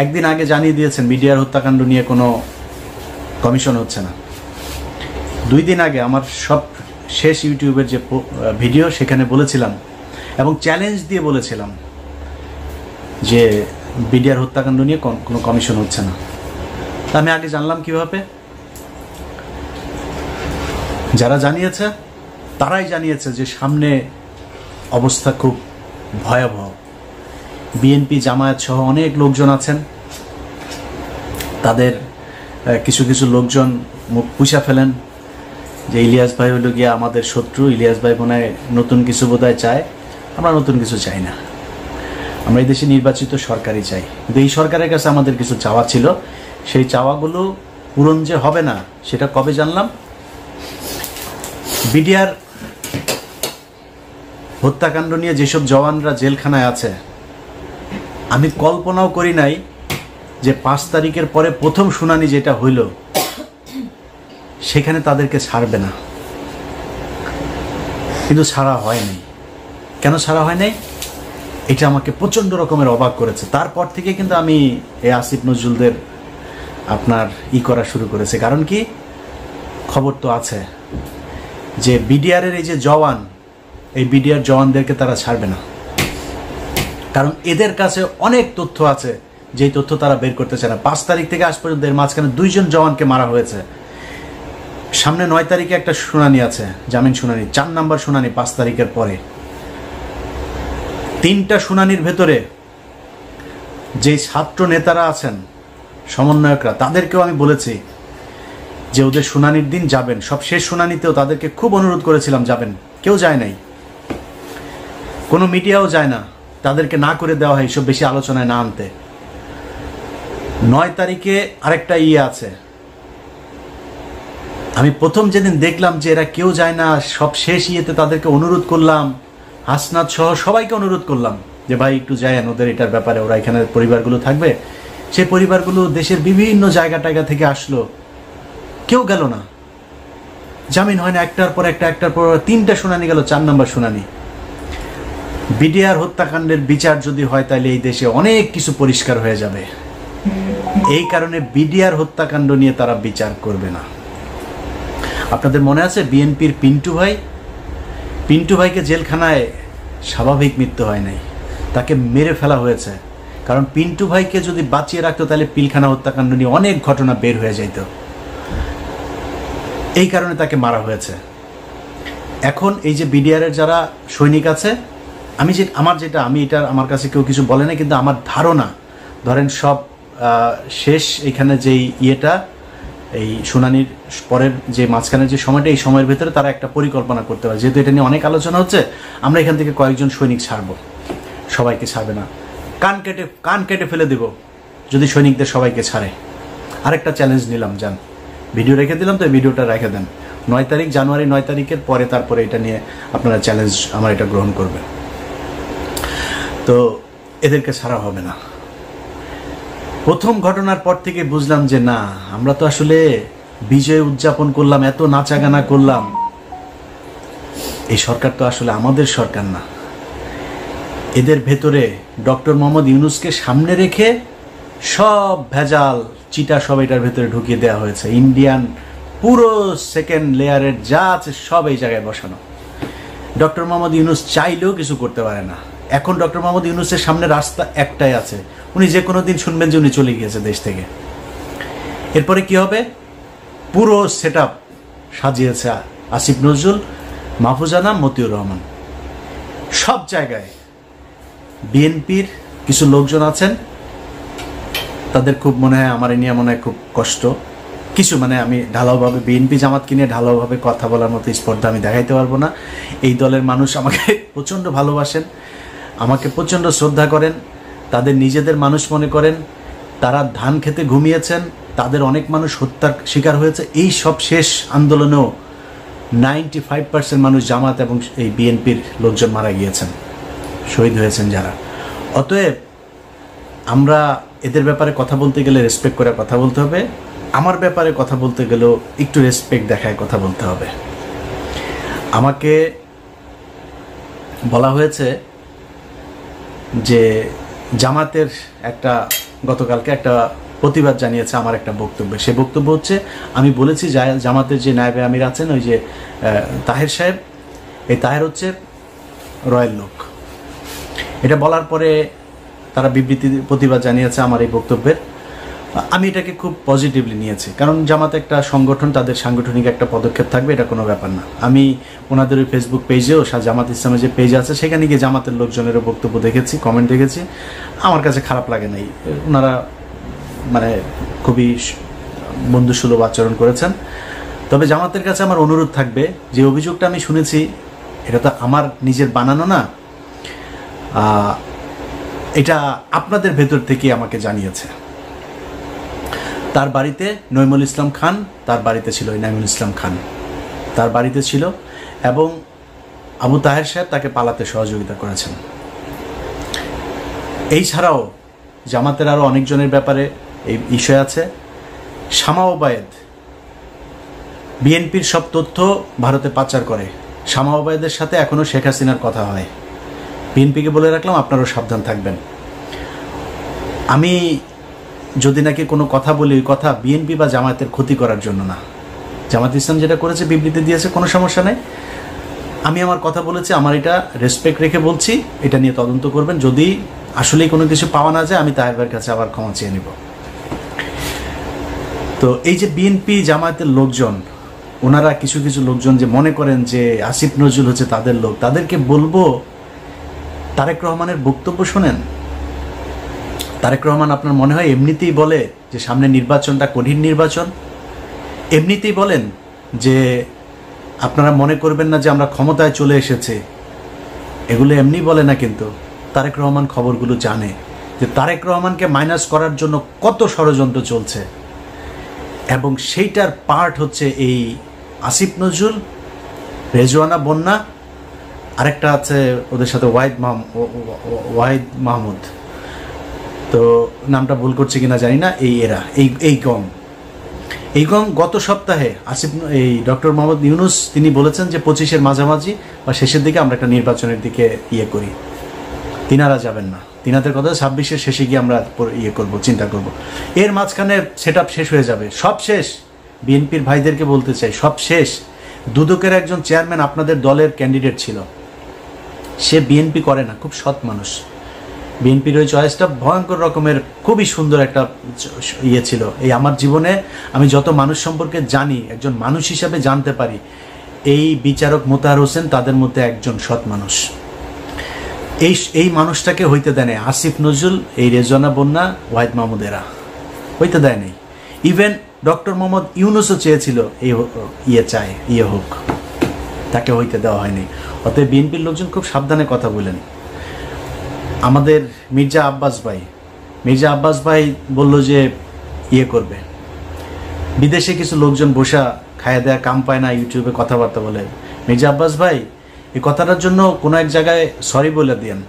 একদিন আগে জানিয়ে দিয়েছেন মিডিয়ার হত্যাকাণ্ড নিয়ে কোনো কমিশন হচ্ছে না। 2 দিন আগে আমার সব শেষ ইউটিউবের যে ভিডিও সেখানে বলেছিলাম এবং চ্যালেঞ্জ দিয়ে বলেছিলাম যে মিডিয়ার হত্যাকাণ্ড নিয়ে কোনো কমিশন হচ্ছে না। আমি আগে জানলাম কিভাবে? যারা জানিয়েছে তারাই জানিয়েছে যে সামনে অবস্থা খুব ভয়াবহ। বিএনপি জামায়াত সহ অনেক লোকজন আছেন, তাদের কিছু কিছু লোকজন মুখ পুষা ফেলেন যে ইলিয়াস ভাই হলো গিয়ে আমাদের শত্রু, ইলিয়াস ভাই মনে হয় নতুন কিছু বোধহয় চায়। আমরা নতুন কিছু চাই না, আমরা এই দেশে নির্বাচিত সরকারই চাই। কিন্তু এই সরকারের কাছে আমাদের কিছু চাওয়া ছিল, সেই চাওয়াগুলো পূরণ যে হবে না সেটা কবে জানলাম? বিডিআর হত্যাকাণ্ড নিয়ে যেসব জওয়ানরা জেলখানায় আছে, আমি কল্পনাও করি নাই যে 5 তারিখের পরে প্রথম শুনানি যেটা হইল সেখানে তাদেরকে ছাড়বে না। কিন্তু ছাড়া হয় নাই। কেন ছাড়া হয় নাই? এটা আমাকে প্রচণ্ড রকমের অবাক করেছে। তারপর থেকে কিন্তু আমি এই আসিফ নজরুলদের আপনার করা শুরু করেছে। কারণ কি, খবর তো আছে যে বিডিআরের এই যে জওয়ান, এই বিডিআর জওয়ানদেরকে তারা ছাড়বে না। কারণ এদের কাছে অনেক তথ্য আছে, যেই তথ্য তারা বের করতে চায় না। 5 তারিখ থেকে আজ পর্যন্ত এর মাঝখানে 2 জন জওয়ানকে মারা হয়েছে। সামনে 9 তারিখে একটা শুনানি আছে, জামিন শুনানি, 4 নম্বর শুনানি 5 তারিখের পরে। 3টা শুনানির ভেতরে যে ছাত্র নেতারা আছেন, সমন্বয়করা, তাদেরকেও আমি বলেছি যে ওদের শুনানির দিন যাবেন। সব শেষ শুনানিতেও তাদেরকে খুব অনুরোধ করেছিলাম যাবেন, কেউ যায় নাই, কোনো মিডিয়াও যায় না, তাদেরকে না করে দেওয়া হয় এইসব বেশি আলোচনায় না আনতে। 9 তারিখে আরেকটা আছে। আমি প্রথম যেদিন দেখলাম যে এরা কেউ যায় না, সব শেষ তাদেরকে অনুরোধ করলাম, হাসনাত সহ সবাইকে অনুরোধ করলাম যে ভাই একটু যায়েন ওদের এটার ব্যাপারে, ওরা এখানে পরিবারগুলো থাকবে। সেই পরিবারগুলো দেশের বিভিন্ন জায়গা থেকে আসলো, কেউ গেল না। জামিন হয় না, একটার পর 3টা শুনানি গেল, 4 নম্বর শুনানি। বিডিআর হত্যাকাণ্ডের বিচার যদি হয় তাহলে এই দেশে অনেক কিছু পরিষ্কার হয়ে যাবে। এই কারণে বিডিআর হত্যাকাণ্ড নিয়ে তারা বিচার করবে না। আপনাদের মনে আছে বিএনপির পিন্টু ভাইকে জেলখানায় স্বাভাবিক মৃত্যু হয় নাই, তাকে মেরে ফেলা হয়েছে। কারণ পিন্টু ভাইকে যদি বাঁচিয়ে রাখতো তাহলে পিলখানা হত্যাকাণ্ড নিয়ে অনেক ঘটনা বের হয়ে যাইত, এই কারণে তাকে মারা হয়েছে। এখন এই যে বিডিআরের যারা সৈনিক আছে, আমার কাছে কেউ কিছু বলে না, কিন্তু আমার ধারণা, ধরেন সব শেষ এখানে যেই এই শুনানির পরের যে মাঝখানের যে সময়টা, এই সময়ের ভেতরে তারা একটা পরিকল্পনা করতে পারে। যেহেতু এটা নিয়ে অনেক আলোচনা হচ্ছে, আমরা এখান থেকে কয়েকজন সৈনিক ছাড়বো, সবাইকে ছাড়বে না। কান কেটে ফেলে দেব যদি সৈনিকদের সবাইকে ছাড়ে। আরেকটা চ্যালেঞ্জ নিলাম, যান, ভিডিও রেখে দিলাম, তো এই ভিডিওটা রেখে দেন। 9 তারিখ, জানুয়ারি 9 তারিখের পরে তারপরে এটা নিয়ে আপনারা চ্যালেঞ্জ আমার এটা গ্রহণ করবেন। তো এদেরকে ছাড়া হবে না। প্রথম ঘটনার পর থেকে বুঝলাম যে না, আমরা তো আসলে বিজয় উদযাপন করলাম, এত নাচাগানা করলাম, এই সরকার তো আসলে আমাদের সরকার না। এদের ভেতরে ডক্টর মোহাম্মদ ইউনূসকে সামনে রেখে সব ভেজাল চিটা সব এটার ভেতরে ঢুকিয়ে দেওয়া হয়েছে। ইন্ডিয়ান পুরো সেকেন্ড লেয়ারের যা আছে সব এই জায়গায় বসানো। ডক্টর মোহাম্মদ ইউনূস চাইলেও কিছু করতে পারে না। এখন ডক্টর মোহাম্মদ ইউনূসের সামনে রাস্তা একটাই আছে, উনি যে কোনো দিন শুনবেন যে উনি চলে গিয়েছে দেশ থেকে। এরপরে কি হবে? পুরো সেট আপ সাজিয়েছে আসিফ নজরুল, মাহফুজানা, মতিউর রহমান। সব জায়গায় বিএনপির কিছু লোকজন আছেন, তাদের খুব মনে হয় আমার নিয়ে মনে হয় খুব কষ্ট কিছু, মানে আমি ঢালাওভাবে বিএনপি জামাতকে নিয়ে ঢালাওভাবে কথা বলার মতো স্পর্ধা আমি দেখাইতে পারবো না। এই দলের মানুষ আমাকে প্রচণ্ড ভালোবাসেন, আমাকে প্রচণ্ড শ্রদ্ধা করেন, তাদের নিজেদের মানুষ মনে করেন। তারা ধান খেতে ঘুমিয়েছেন, তাদের অনেক মানুষ হত্যার শিকার হয়েছে। এই সব শেষ আন্দোলনেও 95% মানুষ জামাত এবং এই বিএনপির লোকজন মারা গিয়েছেন, শহীদ হয়েছেন যারা। অতএব আমরা এদের ব্যাপারে কথা বলতে গেলে রেসপেক্ট করে কথা বলতে হবে, আমার ব্যাপারে কথা বলতে গেলেও একটু রেসপেক্ট দেখায় কথা বলতে হবে। আমাকে বলা হয়েছে যে জামাতের একটা গতকালকে একটা প্রতিবাদ জানিয়েছে আমার একটা বক্তব্যে। সে বক্তব্য হচ্ছে, আমি বলেছি জামাতের যে নায়েবে আমির আছেন ওই যে তাহের সাহেব, এই তাহের হচ্ছে রয়্যাল লোক। এটা বলার পরে তারা প্রতিবাদ জানিয়েছে আমার এই বক্তব্যের। আমি এটাকে খুব পজিটিভলি নিয়েছি, কারণ জামাত একটা সংগঠন, তাদের সাংগঠনিক একটা পদক্ষেপ থাকবে, এটা কোনো ব্যাপার না। আমি ওনাদের ওই ফেসবুক পেজেও, জামাত ইসলামের যে পেজ আছে সেখানে গিয়ে জামাতের লোকজনেরও বক্তব্য দেখেছি, কমেন্ট দেখেছি, আমার কাছে খারাপ লাগে নাই। ওনারা মানে খুবই বন্ধুসুলভ আচরণ করেছেন। তবে জামাতের কাছে আমার অনুরোধ থাকবে, যে অভিযোগটা আমি শুনেছি এটা তো আমার নিজের বানানো না, এটা আপনাদের ভেতর থেকে আমাকে জানিয়েছে। তার বাড়িতে নঈমুল ইসলাম খান, তার বাড়িতে ছিল ইনামুল ইসলাম খান, তার বাড়িতে ছিল, এবং আবু তাহের সাহেব তাকে পালাতে সহযোগিতা করেছেন। এই ছাড়াও জামাতের আরও অনেকজনের ব্যাপারে এই বিষয় আছে। শামা ওবায়েদ বিএনপির সব তথ্য ভারতে পাচার করে। শামা ওবায়েদের সাথে এখনও শেখ হাসিনার কথা হয়। বিএনপিকে বলে রাখলাম, আপনারাও সাবধান থাকবেন। আমি যদি নাকি কোনো কথা বলি, ওই কথা বিএনপি বা জামায়াতের ক্ষতি করার জন্য না। জামাত ইসলাম যেটা করেছে, বিবৃতি দিয়েছে, কোনো সমস্যা নেই। আমি আমার কথা বলেছি, আমার এটা রেসপেক্ট রেখে বলছি, এটা নিয়ে তদন্ত করবেন। যদি আসলেই কোনো কিছু পাওয়া না যায়, আমি তাহের ভাইয়ের কাছে আবার ক্ষমা চেয়ে নেব। তো এই যে বিএনপি জামায়াতের লোকজন, ওনারা কিছু কিছু লোকজন যে মনে করেন যে আসিফ নজরুল হচ্ছে তাদের লোক, তাদেরকে বলবো তারেক রহমানের বক্তব্য শোনেন। তারেক রহমান আপনার মনে হয় এমনিতেই বলে যে সামনে নির্বাচনটা কঠিন নির্বাচন? এমনিতেই বলেন যে আপনারা মনে করবেন না যে আমরা ক্ষমতায় চলে এসেছে? এগুলো এমনি বলে না, কিন্তু তারেক রহমান খবরগুলো জানে যে তারেক রহমানকে মাইনাস করার জন্য কত ষড়যন্ত্র চলছে, এবং সেইটার পার্ট হচ্ছে এই আসিফ নজরুল, রেজওয়ানা বন্যা, আরেকটা আছে ওদের সাথে ওয়াহিদ মাহমুদ, তো নামটা ভুল করছে কিনা জানি না। এই গং গত সপ্তাহে এই ডক্টর মোহাম্মদ ইউনূস তিনি বলেছেন যে 25-এর মাঝামাঝি বা শেষের দিকে আমরা একটা নির্বাচনের দিকে করি। তিনারা যাবেন না, তিনাদের কথা 26-এর শেষে গিয়ে আমরা করব, চিন্তা করব। এর মাঝখানে সেটআপ শেষ হয়ে যাবে, সব শেষ। বিএনপির ভাইদেরকে বলতে চাই, সব শেষ। দুদকের একজন চেয়ারম্যান আপনাদের দলের ক্যান্ডিডেট ছিল, সে বিএনপি করে না, খুব সৎ মানুষ। বিএনপির ওই চয়েসটা ভয়ঙ্কর রকমের খুবই সুন্দর একটা ছিল। এই আমার জীবনে আমি যত মানুষ সম্পর্কে জানি, একজন মানুষ হিসাবে জানতে পারি, এই বিচারক মোতাহার হোসেন তাদের মধ্যে একজন সৎ মানুষ। এই মানুষটাকে হইতে দেয় নাই আসিফ নজরুল, এই রেজওয়ানা বন্যা, ওয়াহিদ মাহমুদ, এরা হইতে দেয় নাই। ইভেন ডক্টর মোহাম্মদ ইউনূসও চেয়েছিল এই হোক, তাকে হইতে দেওয়া হয়নি। অতএব বিএনপির লোকজন খুব সাবধানে কথা বলেন। আমাদের মির্জা আব্বাস ভাই বলল যে করবে। বিদেশে কিছু লোকজন বসা খায়া দেয়া কাম পায় না, ইউটিউবে কথাবার্তা বলে। মির্জা আব্বাস ভাই এই কথাটার জন্য কোনো এক জায়গায় সরি বলে দিয়েন।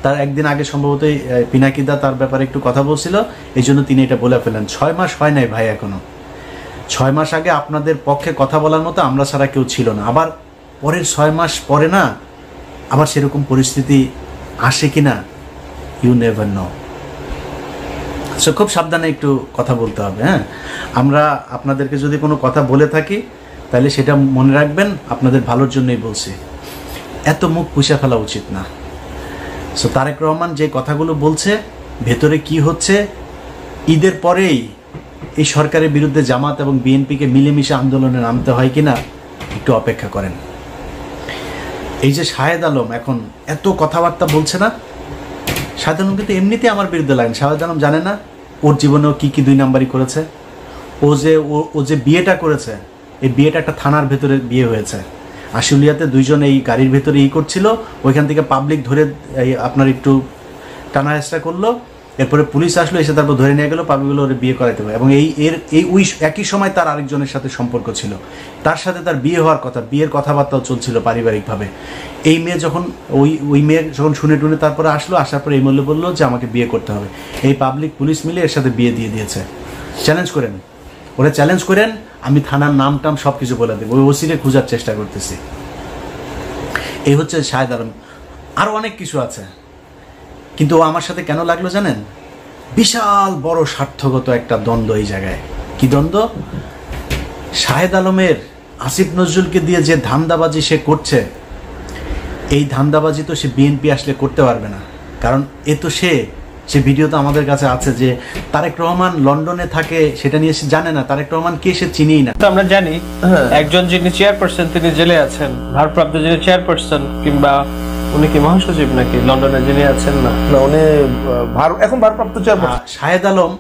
তার একদিন আগে সম্ভবত পিনাকিদা তার ব্যাপারে একটু কথা বলছিল, এই জন্য তিনি এটা বলে ফেলেন। 6 মাস হয় নাই ভাই এখনো। 6 মাস আগে আপনাদের পক্ষে কথা বলার মতো আমরা ছাড়া কেউ ছিল না। আবার পরের 6 মাস পরে না আবার সেরকম পরিস্থিতি আসে কিনা, ইউ নেভার নো। সো খুব সাবধানে একটু কথা বলতে হবে। হ্যাঁ, আমরা আপনাদেরকে যদি কোনো কথা বলে থাকি তাহলে সেটা মনে রাখবেন, আপনাদের ভালোর জন্যই বলছি। এত মুখ পুষে ফেলা উচিত না। সো তারেক রহমান যে কথাগুলো বলছে, ভেতরে কি হচ্ছে, ঈদের পরেই এই সরকারের বিরুদ্ধে জামাত এবং বিএনপিকে মিলেমিশে আন্দোলনে নামতে হয় কিনা একটু অপেক্ষা করেন। এই যে শাহেদ আলম এখন এত কথাবার্তা বলছে না, শাহেদ আলম কিন্তু এমনিতে আমার বিরুদ্ধে লাগেন। শাহেদ আলম জানে না ওর জীবনেও কি 2 নাম্বারই করেছে। ও যে বিয়েটা করেছে, এই বিয়েটা একটা থানার ভেতরে বিয়ে হয়েছে। আশুলিয়াতে 2 জন এই গাড়ির ভেতরে করছিল, ওইখান থেকে পাবলিক ধরে আপনার একটু টানা হেঁচড়া করলো, এরপরে পুলিশ আসলো, এসে তারপর ধরে নিয়ে গেলো, পাবলিকগুলো ওর বিয়ে করাইতে হবে। এবং একই সময় তার আরেকজনের সাথে সম্পর্ক ছিল, তার সাথে তার বিয়ে হওয়ার কথা, বিয়ের কথাবার্তাও চলছিল পারিবারিকভাবে। এই মেয়ে যখন ওই মেয়ে যখন শুনে টুনে তারপরে আসার পরে এই মূল্য বললো যে আমাকে বিয়ে করতে হবে। এই পাবলিক পুলিশ মিলে এর সাথে বিয়ে দিয়ে দিয়েছে। চ্যালেঞ্জ করেন, আমি থানার নাম টাম সব কিছু বলে দেবো, ওই ওসিরে খোঁজার চেষ্টা করতেছি। এই হচ্ছে শাহেদ আলম। আরও অনেক কিছু আছে, কিন্তু ও আমার সাথে কেন লাগলো জানেন? বিশাল বড় স্বার্থগত একটা দ্বন্দ্ব এই জায়গায়। কি দ্বন্দ্ব? শাহেদ আলমের আসিফ নজরুলকে দিয়ে যে ধান্দাবাজি সে করছে, এই ধান্দাবাজি তো সে বিএনপি আসলে করতে পারবে না। কারণ এ তো সে ভিডিও তো আমাদের কাছে আছে যে তারেক রহমান লন্ডনে থাকে, সেটা নিয়ে সে জানে না। তারেক রহমান কে সে চিনিই না। তো আমরা জানি একজন যিনি চেয়ারপারসন তিনি জেলে আছেন, ভারপ্রাপ্ত যিনি চেয়ারপারসন, কিংবা উনি কি মহাসচিব নাকি লন্ডনে যিনি আছেন? না, উনি এখন ভারপ্রাপ্ত চেয়ারপারসন। শাহেদ আলম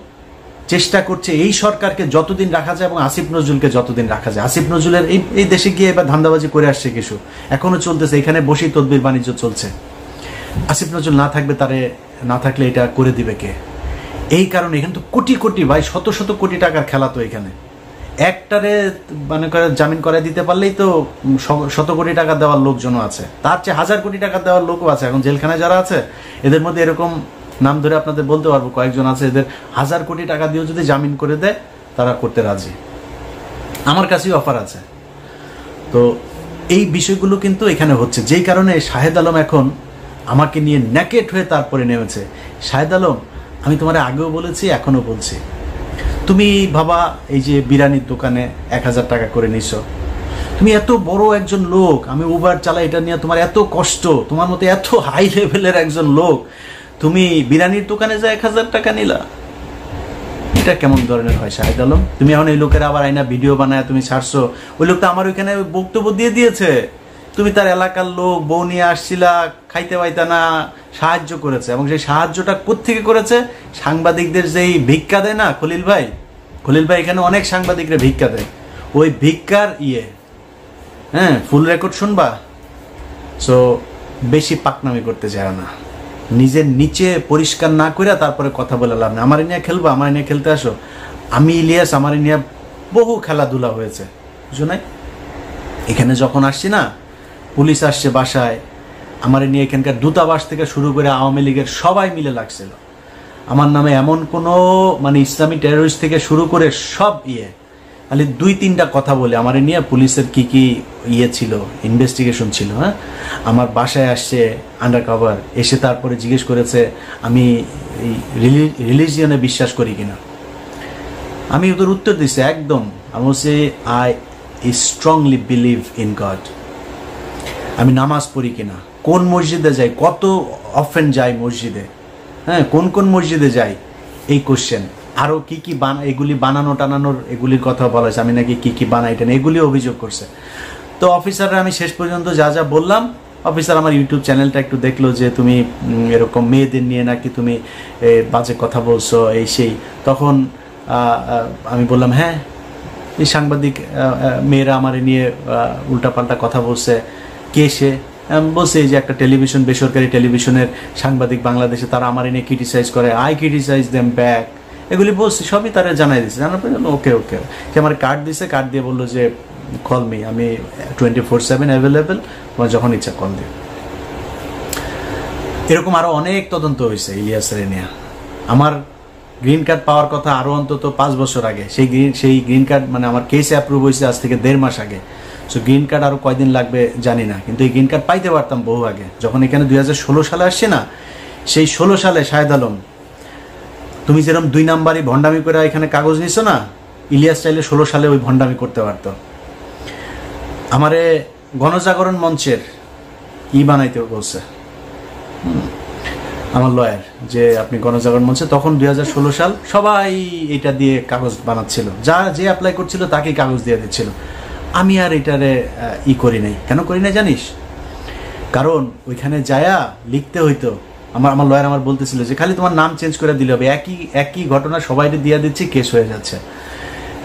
চেষ্টা করছে এই সরকারকে যতদিন রাখা যায় এবং আসিফ নজরুলকে যতদিন রাখা যায়। আসিফ নজরুলের এই দেশে গিয়ে এবার ধান্দাবাজি করে আসছে কিছু, এখনো চলতেছে, এখানে বসেই তদবির বাণিজ্য চলছে। আসিফ নজরুল না থাকলে এটা করে দিবে কে? এই কারণে এখানে তো কোটি কোটি ভাই, শত শত কোটি টাকার খেলা। তো এখানে একটারে মানে করে জামিন করাই দিতে পারলেই তো শত কোটি টাকা দেওয়ার লোকজনও আছে, তার চেয়ে 1000 কোটি টাকা দেওয়ার লোকও আছে। এখন জেলখানায় যারা আছে এদের মধ্যে এরকম নাম ধরে আপনাদের বলতে পারবো কয়েকজন আছে, এদের 1000 কোটি টাকা দিয়েও যদি জামিন করে দেয় তারা করতে রাজি। আমার কাছেই অফার আছে। তো এই বিষয়গুলো কিন্তু এখানে হচ্ছে, যেই কারণে শাহেদ আলম এখন আমাকে নিয়ে ন্যাকেট হয়ে তারপরে নেমেছে। শাহেদ আলম, আমি তোমার আগেও বলেছি, এখনো বলছি, তুমি বাবা এই যে বিরিয়ানির দোকানে 1000 টাকা করে নিছো, তুমি এত বড় একজন লোক, আমি উবার চালাই, এটা নিয়ে তোমার এত কষ্ট, তোমার মতো এত হাই লেভেলের একজন লোক, তুমি বিরিয়ানির দোকানে যা 1000 টাকা নিলা, এটা কেমন ধরনের হয় শাহেদ আলম? তুমি এখন এই লোকের আবার আইনা ভিডিও বানায় তুমি ছাড়ছো। ওই লোকটা আমার ওইখানে বক্তব্য দিয়ে দিয়েছে, তুমি তার এলাকার লোক, বউ নিয়ে আসছিলা, খাইতে পাইতা না, সাহায্য করেছে। এবং সেই সাহায্যটা কোত্থেকে করেছে? সাংবাদিকদের যেই ভিক্ষা দেয় না খলিল ভাই এখানে অনেক সাংবাদিকরা ভিক্ষা দেয়, ওই ভিক্ষার ফুল রেকর্ড শুনবা। সো বেশি পাকনামি করতে চায় না, নিজের নিচে পরিষ্কার না করে তারপরে কথা বলে লাভ না। আমার নিয়ে খেলবা, আমার নিয়ে খেলতে আসো। আমি ইলিয়াস, আমার নিয়ে বহু খেলাধুলা হয়েছে, বুঝো নাই? এখানে যখন আসছি না, পুলিশ আসছে বাসায়, আমার নিয়ে এখানকার দূতাবাস থেকে শুরু করে আওয়ামী লীগের সবাই মিলে লাগছিল আমার নামে। এমন কোনো মানে ইসলামী টেরোরিস্ট থেকে শুরু করে সব খালি 2-3টা কথা বলে আমার নিয়ে পুলিশের কি ছিল, ইনভেস্টিগেশন ছিল। আমার বাসায় আসছে আন্ডারকভার, এসে তারপরে জিজ্ঞেস করেছে আমি এই রিলিজিয়নে বিশ্বাস করি কিনা। আমি ওদের উত্তর দিচ্ছি একদম, আমি বলছি I strongly believe in god. আমি নামাজ পড়ি কিনা, কোন মসজিদে যাই, কত অফেন যাই মসজিদে, কোন মসজিদে যাই, এই কোশ্চেন। আরও কি এগুলি বানানো টানানোর এগুলির কথা বলা হয়েছে, আমি নাকি কি বানাই টানা, এগুলি অভিযোগ করছে। তো অফিসাররা আমি শেষ পর্যন্ত যা বললাম, অফিসার আমার ইউটিউব চ্যানেলটা একটু দেখলো যে তুমি এরকম মেয়েদের নিয়ে নাকি তুমি বাজে কথা বলছো, এই সেই। তখন আমি বললাম হ্যাঁ, এই সাংবাদিক মেয়েরা আমার নিয়ে উল্টাপাল্টা কথা বলছে। কে সে? বলছে এই যে একটা টেলিভিশন, বেসরকারি টেলিভিশনের সাংবাদিক বাংলাদেশে, তারা আমার নিয়ে ক্রিটিসাইজ করে, আই ক্রিটিসাইজ দেম ব্যাক, এগুলি বলছি, সবই তারা জানাই দিচ্ছে। জানার পরে ওকে সে আমার কার্ড দিছে, কার্ড দিয়ে বললো যে কল মি, আমি 24/7 অ্যাভেলেবেল, তোমার যখন ইচ্ছা কল দিও। এরকম আরও অনেক তদন্ত হয়েছে ইলিয়াসের নিয়ে। আমার গ্রিন কার্ড পাওয়ার কথা আরও অন্তত 5 বছর আগে, সেই গ্রিন কার্ড মানে আমার কেসে অ্যাপ্রুভ হয়েছে আজ থেকে 1.5 মাস আগে। সো গ্রিন কার্ড আরও কয়দিন লাগবে জানি না, কিন্তু এই গ্রিন কার্ড পাইতে পারতাম বহু আগে। যখন এখানে 2016 সালে আসছে না, সেই 16 সালে শাহেদ আলম তুমি যেরকম 2 নাম্বারই ভণ্ডামি করে এখানে কাগজ নিছো না, ইলিয়াস চাইলে 16 সালে ওই ভণ্ডামি করতে পারতো। আমারে গণজাগরণ মঞ্চের বানাইতে বলছে আমার লয়ার, যে আপনি গণজাগরণ মঞ্চে, তখন 2016 সাল, সবাই এটা দিয়ে কাগজ বানাচ্ছিল, যে অ্যাপ্লাই করছিল তাকেই কাগজ দিয়ে দিচ্ছিল। আমি আর এটারে করি নাই। কেন করি না জানিস? কারণ ওইখানে যায়া লিখতে হইতো, আমার লয়ার আমার বলতেছিল যে খালি তোমার নাম চেঞ্জ করে দিলে হবে, একই ঘটনা সবাই দিয়ে দিচ্ছে, কেস হয়ে যাচ্ছে।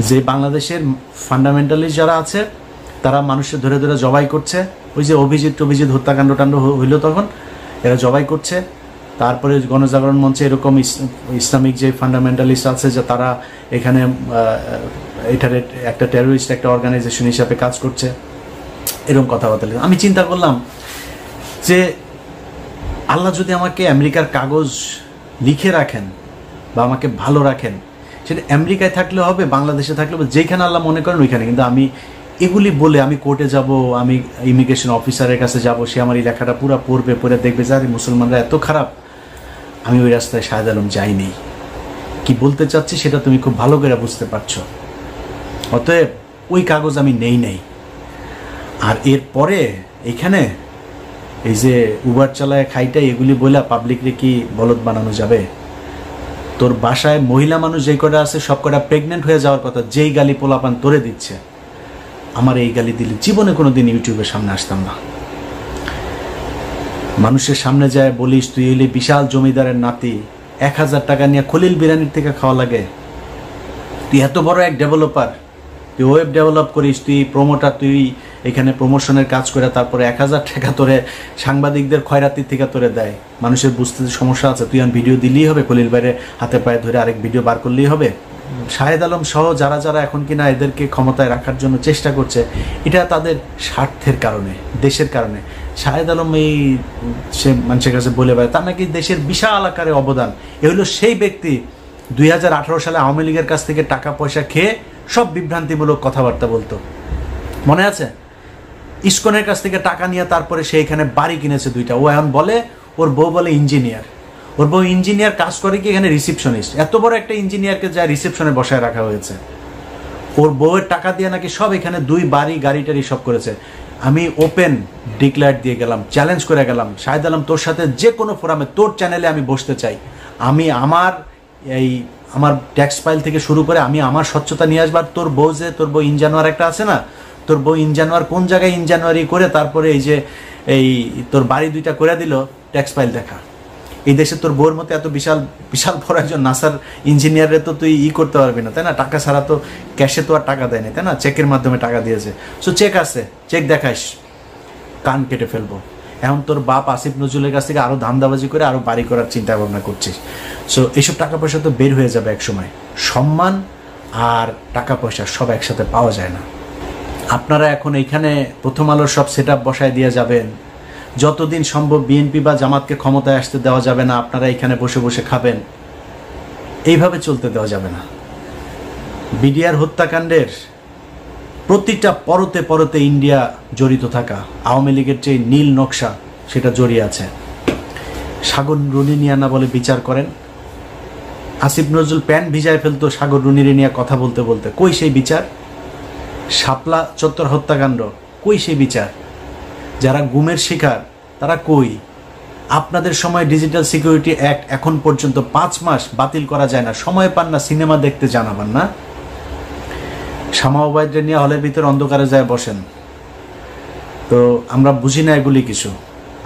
যে বাংলাদেশের ফান্ডামেন্টালিস্ট যারা আছে তারা মানুষের ধরে ধরে জবাই করছে, ওই যে অভিজিৎ হত্যাকাণ্ড হইলো তখন এরা জবাই করছে। তারপরে গণজাগরণ মঞ্চে এরকম ইসলামিক যে ফান্ডামেন্টালিস্ট আছে যে তারা এখানে এটার একটা টেরোরিস্ট একটা অর্গানাইজেশন হিসাবে কাজ করছে, এরকম কথাবার্তা। আমি চিন্তা করলাম যে আল্লাহ যদি আমাকে আমেরিকার কাগজ লিখে রাখেন বা আমাকে ভালো রাখেন, সেটা আমেরিকায় থাকলে হবে, বাংলাদেশে থাকলে হবে, যেখানে আল্লাহ মনে করেন ওইখানে। কিন্তু আমি এগুলি বলে আমি কোর্টে যাব, আমি ইমিগ্রেশন অফিসারের কাছে যাব, সে আমার এই লেখাটা পুরো পড়বে, পড়ে দেখবে যে আরে মুসলমানরা এত খারাপ, আমি ওই রাস্তায় শাহেদ আলম যাইনি। কি বলতে চাচ্ছি সেটা তুমি খুব ভালো করে বুঝতে পারছো। অতএব ওই কাগজ আমি নেই। আর এরপরে এখানে এই যে উবার চালায় খাইটা এগুলি বলে পাবলিকরে কি বলদ বানানো যাবে? তোর বাসায় মহিলা মানুষ যে কটা আছে সব কটা প্রেগনেন্ট হয়ে যাওয়ার কথা, যেই গালি পোলাপান তোরে দিচ্ছে, আমার এই গালি দিলে জীবনে কোনোদিন ইউটিউবের সামনে আসতাম না। মানুষের সামনে যায় বলিস তুই হইলে বিশাল জমিদারের নাতি, 1000 টাকা নিয়ে খলিল বিরিয়ানির থেকে খাওয়া লাগে। তুই এত বড় এক ডেভেলপার, তুই ওয়েব ডেভেলপ করিস, তুই প্রমোটার, তুই এখানে প্রমোশনের কাজ করে তারপরে 1000 টাকা তোরে সাংবাদিকদের খয়রাতির থেকে তোরে দেয়। মানুষের বুঝতে সমস্যা আছে, তুই আর ভিডিও দিলেই হবে, খলিল বাইরে হাতে পায়ে ধরে আরেক ভিডিও বার করলেই হবে। শাহেদ আলম সহ যারা যারা এখন কিনা এদেরকে ক্ষমতায় রাখার জন্য চেষ্টা করছে, এটা তাদের স্বার্থের কারণে, দেশের কারণে। শাহেদ আলম এই সে মানুষের কাছে বলে বেড়ায় তার নাকি দেশের বিশাল আকারে অবদান। এ হলো সেই ব্যক্তি 2018 সালে আওয়ামী লীগের কাছ থেকে টাকা পয়সা খেয়ে সব বিভ্রান্তিমূলক কথাবার্তা বলতো, মনে আছে? ইসকনের কাছ থেকে টাকা নিয়ে তারপরে সে এখানে বাড়ি কিনেছে 2টা। ও এখন বলে ওর বউ বলে ইঞ্জিনিয়ার, ওর বউ ইঞ্জিনিয়ার কাজ করে কি এখানে রিসেপশনিস্ট। এত বড় একটা ইঞ্জিনিয়ারকে যা রিসেপশনে বসায় রাখা হয়েছে, ওর বউয়ের টাকা দিয়ে নাকি সব এখানে 2 বাড়ি গাড়ি টাড়ি সব করেছে। আমি ওপেন ডিক্লেয়ার দিয়ে গেলাম, চ্যালেঞ্জ করে গেলাম, শাহেদ আলম তোর সাথে যে কোনো ফোরামে তোর চ্যানেলে আমি বসতে চাই। আমি আমার ট্যাক্স ফাইল থেকে শুরু করে আমি আমার স্বচ্ছতা নিয়ে আসবার। তোর বউ ইনজানুয়ার একটা আছে না, তোর বউ ইনজানুয়ার কোন জায়গায় ইনজানুয়ারি করে তারপরে এই তোর বাড়ি 2টা করে দিল, ট্যাক্স ফাইল দেখা। এই দেশে তোর বউর মতো এত বিশাল বিশাল বড় একজন নাসার ইঞ্জিনিয়ারে তো তুই করতে পারবি না, তাই না? টাকা ছাড়া তো ক্যাশে তো আর টাকা দেয় না, তাই না? চেকের মাধ্যমে টাকা দিয়েছে। সো চেক আছে, চেক দেখাস, কান কেটে ফেলবো। এখন তোর বাপ আসিফ নজরুলের কাছ থেকে আরো ধান্দাবাজি করে আরো বাড়ি করার চিন্তা ভাবনা করছিস। সো এইসব টাকা পয়সা তো বের হয়ে যাবে এক সময়। সম্মান আর টাকা পয়সা সব একসাথে পাওয়া যায় না। আপনারা এখন এইখানে প্রথম আলোর সব সেট আপ বসায় দিয়ে যাবেন, যতদিন সম্ভব বিএনপি বা জামাতকে ক্ষমতায় আসতে দেওয়া যাবে না, আপনারা এখানে বসে বসে খাবেন, এইভাবে চলতে দেওয়া যাবে না। বিডিআর হত্যাকাণ্ডের প্রতিটা পরতে পরতে ইন্ডিয়া জড়িত থাকা, আওয়ামী লীগের যে নীল নকশা সেটা জড়িয়ে আছে। সাগর রুনিনিয়ানা বলে বিচার করেন, আসিফ নজরুল প্যান্ট ভিজায় ফেলতো সাগর রুনিরে নিয়ে কথা বলতে বলতে, কই সেই বিচার? শাপলা চত্বর হত্যাকাণ্ড, কই সেই বিচার? যারা গুমের শিকার তারা কই? আপনাদের সময় ডিজিটাল সিকিউরিটি অ্যাক্ট এখন পর্যন্ত 5 মাস বাতিল করা যায় না, সময় পান না, সিনেমা দেখতে জানাবেন না। শামা ওবায়দরে নিয়ে হলের ভিতরে অন্ধকারে যায় বসেন, তো আমরা বুঝি না এগুলি কিছু।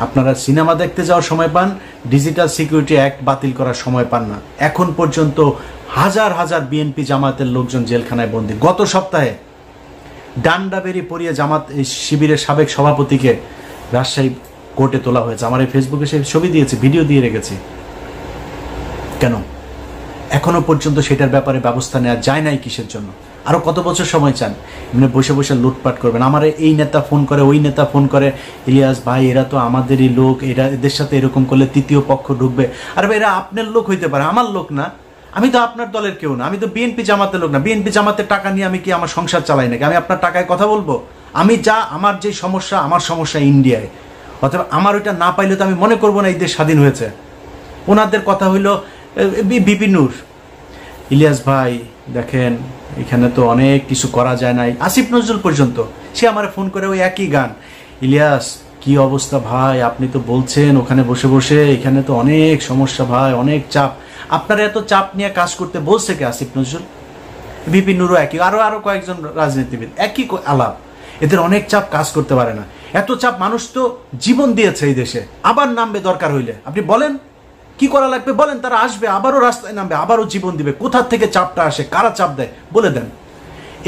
আপনারা সিনেমা দেখতে যাওয়ার সময় পান, ডিজিটাল সিকিউরিটি অ্যাক্ট বাতিল করার সময় পান না। এখন পর্যন্ত হাজার হাজার বিএনপি জামাতের লোকজন জেলখানায় বন্দী। গত সপ্তাহে ডান্ডা বেরিয়ে পড়িয়ে জামাত শিবিরের সাবেক সভাপতিকে রাজশাহী কোর্টে তোলা হয়েছে। আমার এই ফেসবুকে সেই ছবি দিয়েছি, ভিডিও দিয়ে রেখেছি। কেন এখনো পর্যন্ত সেটার ব্যাপারে ব্যবস্থা নেওয়া যায় নাই? কিসের জন্য? আরো কত বছর সময় চান? এমনি বসে বসে লুটপাট করবেন। আমার এই নেতা ফোন করে, ওই নেতা ফোন করে, ইলিয়াস ভাই এরা তো আমাদেরই লোক, এদের সাথে এরকম করলে তৃতীয় পক্ষ ঢুকবে। আর ভাই এরা আপনার লোক হইতে পারে, আমার লোক না। আমি তো আপনার দলের কেউ না, আমি তো বিএনপি জামাতের লোক না। বিএনপি জামাতের টাকা নিয়ে আমি কি আমার সংসার চালাই নাকি? আমি আপনার টাকায় কথা বলবো? আমি আমার যে সমস্যা, আমার সমস্যা ইন্ডিয়ায়, অথবা আমার ওইটা না পাইলে তো আমি মনে করবো না এই দেশ স্বাধীন হয়েছে। ওনাদের কথা হইল বিপি নূর, ইলিয়াস ভাই দেখেন এখানে তো অনেক কিছু করা যায় নাই। আসিফ নজরুল পর্যন্ত সে আমার ফোন করে ওই একই গান, ইলিয়াস কি অবস্থা ভাই, আপনি তো বলছেন ওখানে বসে বসে, এখানে তো অনেক সমস্যা ভাই, অনেক চাপ। আপনারা এত চাপ নিয়ে কাজ করতে বলছে কে? আসিফ নজরুল, বিপি নুরও একই, আরো কয়েকজন রাজনীতিবিদ একই আলাপ। এদের অনেক চাপ, কাজ করতে পারে না। এত চাপ, মানুষ তো জীবন দিয়েছে এই দেশে, আবার নামবে দরকার হইলে। আপনি বলেন কি করা লাগবে, বলেন, তারা আসবে, আবারও রাস্তায় নামবে, আবারও জীবন দিবে। কোথা থেকে চাপটা আসে, কারা চাপ দেয় বলে দেন।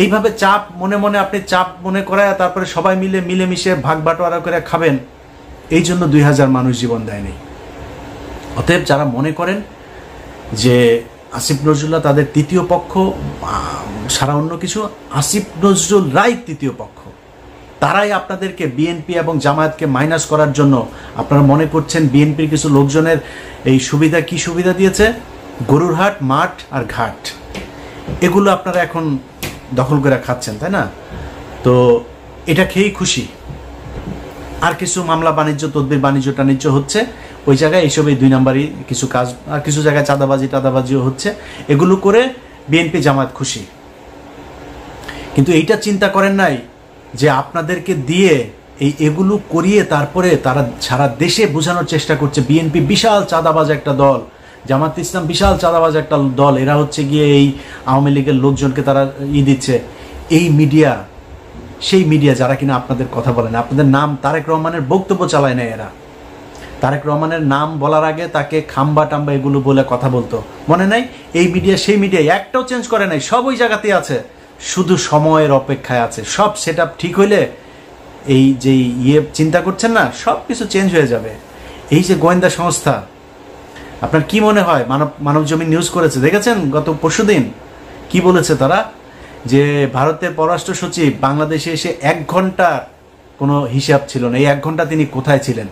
এইভাবে চাপ মনে মনে আপনি চাপ মনে করায় তারপরে সবাই মিলেমিশে ভাগ বাটোয়ারা করে খাবেন, এই জন্য 2000 মানুষ জীবন দেয়নি। অতএব যারা মনে করেন যে আসিফ নজরুল্লাহ তাদের তৃতীয় পক্ষ, সারা অন্য কিছু, আসিফ নজরুল রায় তৃতীয় পক্ষ। তারাই আপনাদেরকে বিএনপি এবং জামায়াতকে মাইনাস করার জন্য, আপনারা মনে করছেন বিএনপির কিছু লোকজনের এই সুবিধা, কি সুবিধা দিয়েছে? গরুর হাট, মাঠ আর ঘাট, এগুলো আপনারা এখন দখল করে খাচ্ছেন, তাই না? তো এটা খেয়েই খুশি। আর কিছু মামলা বাণিজ্য, তদবির বাণিজ্য টাণিজ্য হচ্ছে, ওই জায়গায় এইসব এই 2 নাম্বারই কিছু কাজ, আর কিছু জায়গায় টাদাবাজিও হচ্ছে, এগুলো করে বিএনপি জামায়াত খুশি। কিন্তু এইটা চিন্তা করেন নাই যে আপনাদেরকে দিয়ে এগুলো করিয়ে তারপরে তারা সারা দেশে বোঝানোর চেষ্টা করছে বিএনপি বিশাল চাঁদাবাজ একটা দল, জামাত ইসলাম বিশাল চাঁদাবাজ একটা দল, এরা হচ্ছে গিয়ে এই আওয়ামী লীগের লোকজনকে তারা দিচ্ছে। এই মিডিয়া, সেই মিডিয়া যারা কিনা আপনাদের কথা বলে না, আপনাদের নাম তারেক রহমানের বক্তব্য চালায় না এরা। তারেক রহমানের নাম বলার আগে তাকে খাম্বা টাম্বা এগুলো বলে কথা বলতো, মনে নাই? এই মিডিয়া সেই মিডিয়া একটাও চেঞ্জ করে নাই, সব ওই জায়গাতেই আছে, শুধু সময়ের অপেক্ষায় আছে। সব সেট ঠিক হইলে এই যে চিন্তা করছেন না, সব কিছু চেঞ্জ হয়ে যাবে। এই যে গোয়েন্দা সংস্থা, আপনার কি মনে হয়? মানব জমিন নিউজ করেছে, দেখেছেন গত পরশুদিন কি বলেছে তারা? যে ভারতের পররাষ্ট্র সচিব বাংলাদেশে এসে 1 ঘন্টা কোনো হিসাব ছিল না, এই 1 ঘন্টা তিনি কোথায় ছিলেন?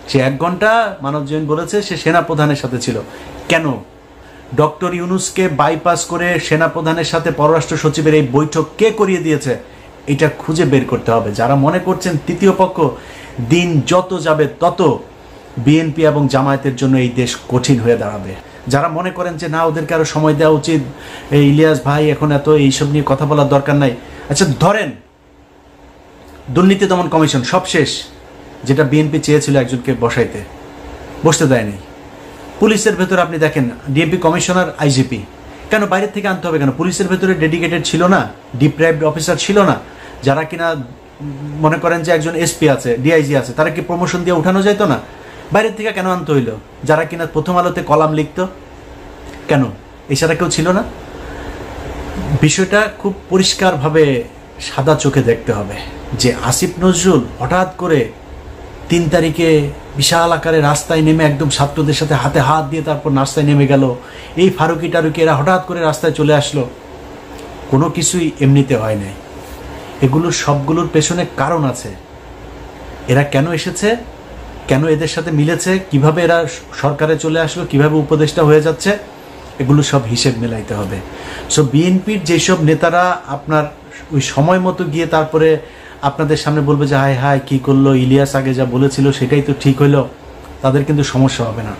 সে 1 ঘন্টা মানব জমিন বলেছে সে সেনাপ্রধানের সাথে ছিল। কেন? ডক্টর ইউনূসকে বাইপাস করে সেনাপ্রধানের সাথে পররাষ্ট্র সচিবের এই বৈঠক কে করিয়ে দিয়েছে? এটা খুঁজে বের করতে হবে। যারা মনে করছেন তৃতীয় পক্ষ, দিন যত যাবে তত বিএনপি এবং জামায়াতের জন্য এই দেশ কঠিন হয়ে দাঁড়াবে। যারা মনে করেন যে না, ওদেরকে আরো সময় দেওয়া উচিত, এই ইলিয়াস ভাই এখন এত এইসব নিয়ে কথা বলার দরকার নাই, আচ্ছা ধরেন দুর্নীতি দমন কমিশন সব শেষ, যেটা বিএনপি চেয়েছিল একজনকে বসতে দেয়নি। পুলিশের ভেতরে আপনি দেখেন ডিএমপি কমিশনার, আইজিপি, কেন বাইরের থেকে আনতে হবে কেন? পুলিশের ভেতরে ডেডিকেটেড ছিল না, ডিপ্রাইভড অফিসার ছিল না, যারা কিনা মনে করেন যে একজন এসপি আছে, ডিআইজি আছে, তারা কি প্রমোশন দিয়ে উঠানো যাইতো না? বাইরের থেকে কেন আনতে হইলো? যারা কিনা প্রথম আলোতে কলাম লিখতো, কেন এছাড়া কেউ ছিল না? বিষয়টা খুব পরিষ্কারভাবে সাদা চোখে দেখতে হবে যে আসিফ নজরুল হঠাৎ করে 3 তারিখে বিশাল আকারে রাস্তায় নেমে একদম ছাত্রদের সাথে হাতে হাত দিয়ে তারপর রাস্তায় নেমে গেল, এই ফারুকি টারুকি এরা হঠাৎ করে রাস্তায় চলে আসলো, কোনো কিছুই এমনিতে হয় নাই। এগুলোর সবগুলোর পেছনে কারণ আছে। এরা কেন এসেছে, কেন এদের সাথে মিলেছে, কিভাবে এরা সরকারে চলে আসলো, কিভাবে উপদেষ্টা হয়ে যাচ্ছে, এগুলো সব হিসেব মেলাইতে হবে। সো বিএনপির যেসব নেতারা আপনার ওই সময় মতো গিয়ে তারপরে আপনাদের সামনে বলবে যে হায় হায় কি করলো ইলিয়াস, আগে যা বলেছিল সেটাই তো ঠিক হইলো, তাদের কিন্তু সমস্যা হবে না।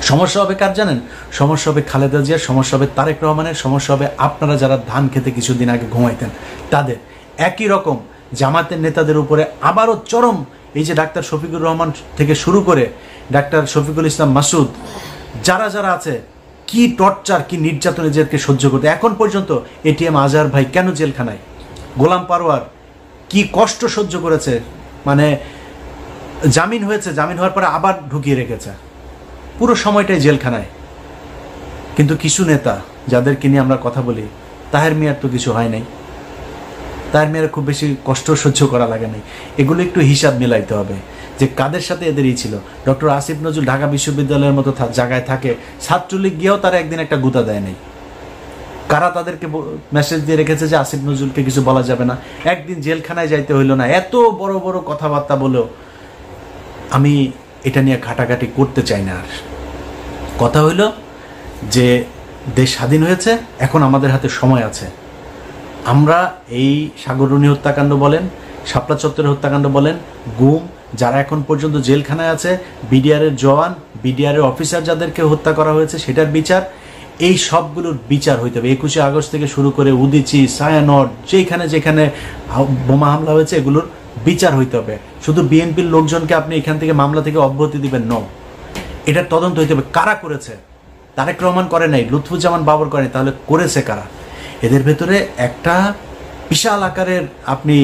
সমস্যা হবে কার জানেন? সমস্যা হবে খালেদা জিয়ার, সমস্যা হবে তারেক রহমানের, সমস্যা হবে আপনারা যারা ধান খেতে কিছুদিন আগে ঘুমাইতেন তাদের। একই রকম জামাতের নেতাদের উপরে আবারও চরম, এই যে ডাক্তার শফিকুর রহমান থেকে শুরু করে ডাক্তার শফিকুল ইসলাম মাসুদ, যারা যারা আছে, কি টর্চার, কি নির্যাতন এদেরকে সহ্য করতে। এখন পর্যন্ত এটিএম আজহার ভাই কেন জেলখানায়, গোলাম পারওয়ার কি কষ্ট সহ্য করেছে, মানে জামিন হয়েছে, জামিন হওয়ার পরে আবার ঢুকিয়ে রেখেছে, পুরো সময়টাই জেলখানায়। কিন্তু কিছু নেতা যাদেরকে নিয়ে আমরা কথা বলি, তাহের মিয়ার তো কিছু হয় নাই, তাহের মিয়ার খুব বেশি কষ্ট সহ্য করা লাগে নাই। এগুলো একটু হিসাব মিলাইতে হবে যে কাদের সাথে এদেরই ছিল। ডক্টর আসিফ নজরুল ঢাকা বিশ্ববিদ্যালয়ের মতো জায়গায় থাকে, ছাত্রলীগ গিয়েও তারা একদিন একটা গুতা দেয় নাই। কারা তাদেরকে মেসেজ দিয়ে রেখেছে যে আসিফ নজরুলকে কিছু বলা যাবে না, একদিন জেলখানায় যাইতে হইল না, এত বড় বড় কথাবার্তা বলেও। আমি এটা নিয়ে ঘাটাঘাটি করতে চাই না। আর কথা হইল যে দেশ স্বাধীন হয়েছে, এখন আমাদের হাতে সময় আছে। আমরা এই সাগররুনি হত্যাকাণ্ড বলেন, শাপলা চত্বরের হত্যাকাণ্ড বলেন, গুম, যারা এখন পর্যন্ত জেলখানায় আছে, বিডিআরের জওয়ান, বিডিআরের অফিসার যাদেরকে হত্যা করা হয়েছে সেটার বিচার, এই সবগুলোর বিচার হইতে হবে। 21শে আগস্ট থেকে শুরু করে উদিচি, ছায়ানট, যেখানে যেখানে বোমা হামলা হয়েছে এগুলোর বিচার হইতে হবে। শুধু বিএনপির লোকজনকে আপনি এখান থেকে মামলা থেকে অব্যাহতি দিবেন ন, এটার তদন্ত হইতে হবে কারা করেছে। তারেক রহমান করে নাই, লুৎফুজ্জামান বাবর করে নাই, তাহলে করেছে কারা? এদের ভেতরে একটা বিশাল আকারের আপনি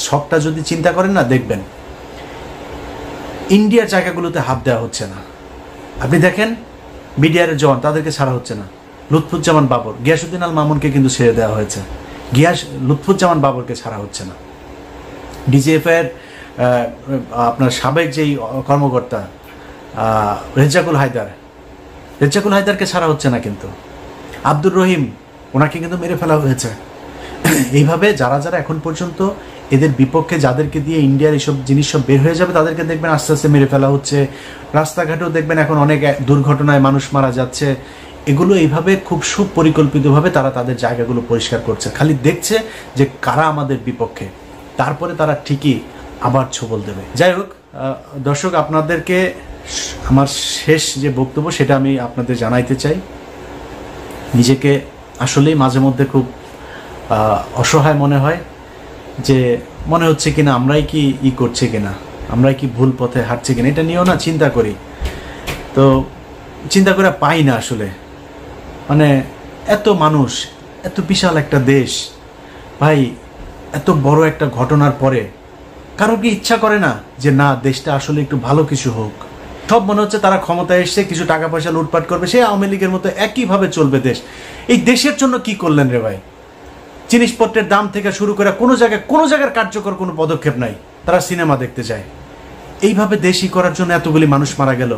সবটা যদি চিন্তা করেন না, দেখবেন ইন্ডিয়ার জায়গাগুলোতে হাত দেওয়া হচ্ছে না। আপনি দেখেন বিডিআরের জওয়ান, তাদেরকে ছাড়া হচ্ছে না। লুৎফুজ্জামান বাবর, গিয়াসউদ্দিন আল মামুনকে কিন্তু ছেড়ে দেওয়া হয়েছে, লুৎফুজ্জামান বাবরকে ছাড়া হচ্ছে না। ডিজিএফআইয়ের আপনার সাবেক যেই কর্মকর্তা রেজ্জাকুল হায়দারকে ছাড়া হচ্ছে না, কিন্তু আব্দুর রহিম, ওনাকে কিন্তু মেরে ফেলা হয়েছে। এইভাবে যারা যারা এখন পর্যন্ত এদের বিপক্ষে, যাদেরকে দিয়ে ইন্ডিয়ার এইসব জিনিস সব বের হয়ে যাবে, তাদেরকে দেখবেন আস্তে আস্তে মেরে ফেলা হচ্ছে। রাস্তাঘাটেও দেখবেন এখন অনেক দুর্ঘটনায় মানুষ মারা যাচ্ছে। এগুলো এইভাবে খুব সুপরিকল্পিতভাবে তারা তাদের জায়গাগুলো পরিষ্কার করছে, খালি দেখছে যে কারা আমাদের বিপক্ষে, তারপরে তারা ঠিকই আবার ছোবল দেবে। যাই হোক দর্শক, আপনাদেরকে আমার শেষ যে বক্তব্য সেটা আমি আপনাদের জানাইতে চাই, নিজেকে আসলেই মাঝে মধ্যে খুব অসহায় মনে হয়, যে মনে হচ্ছে কিনা আমরাই কি করছি কিনা, আমরাই কি ভুল পথে হাঁটছি কিনা, এটা নিয়েও না চিন্তা করি। তো চিন্তা করে পাই না আসলে, মানে এত মানুষ, এত বিশাল একটা দেশ ভাই, এত বড় একটা ঘটনার পরে কারো কি ইচ্ছা করে না যে না দেশটা আসলে একটু ভালো কিছু হোক? সব মনে হচ্ছে তারা ক্ষমতায় এসে কিছু টাকা পয়সা লুটপাট করবে, সেই আওয়ামী লীগের মতো একইভাবে চলবে দেশ। এই দেশের জন্য কি করলেন রে ভাই? জিনিসপত্রের দাম থেকে শুরু করে কোনো জায়গার কার্যকর কোনো পদক্ষেপ নাই, তারা সিনেমা দেখতে যায়। এইভাবে দেশই করার জন্য এতগুলি মানুষ মারা গেল।